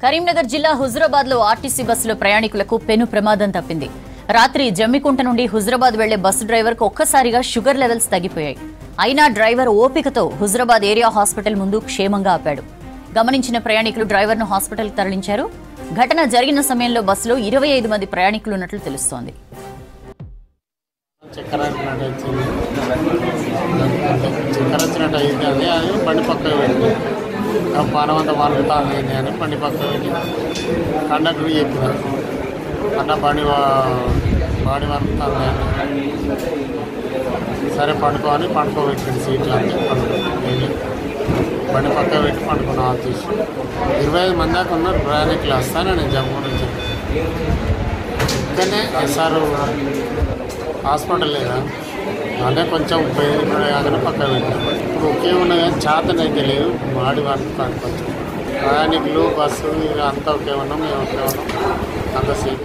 కరీంనగర్ జిల్లా హుజురాబాద్ లో ఆర్టీసీ బస్సులో ప్రయాణికులకు పెను ప్రమాదం తప్పింది. రాత్రి జమ్మికుంట నుండి హుజురాబాద్ వెళ్లే బస్సు డ్రైవర్ కు ఒక్కసారిగా షుగర్ లెవెల్స్ తగ్గిపోయాయి. అయినా డ్రైవర్ ఓపికతో హుజురాబాద్ ఏరియా హాస్పిటల్ ముందు క్షేమంగా ఆపాడు. గమనించిన ప్రయాణికులు డ్రైవర్ ను హాస్పిటల్ కు తరలించారు. ఘటన జరిగిన సమయంలో బస్సులో 25 మంది ప్రయాణికులు ఉన్నట్లు తెలుస్తోంది. పానవంత వాడుతాను అని బండి పక్క కండక్టర్ చెప్పిన అన్న బాడీ వాడుతాను సరే పండుకోని పండుకోబెట్టింది సీట్లు అంటే బండి పక్క పెట్టి పండుకున్న ఆఫ్ చేసి 25 మంది దాకా ఉన్నారు ప్రయాణికులు. వస్తాను నేను జమ్మూ నుంచి ఇక్కడనే ఎస్ఆర్ హాస్పిటల్ లేదా అంటే కొంచెం ఉపయోగపడేగానే పక్కన పెట్టాం. ఇప్పుడు ఒకే ఉన్నది కానీ చేతనైతే లేదు. మాడి వారికి కొంచెం ప్రయాణికులు బస్సు అంతా ఒకే ఉన్నాం, మేము ఒకే ఉన్నాం అంత సేఫ్.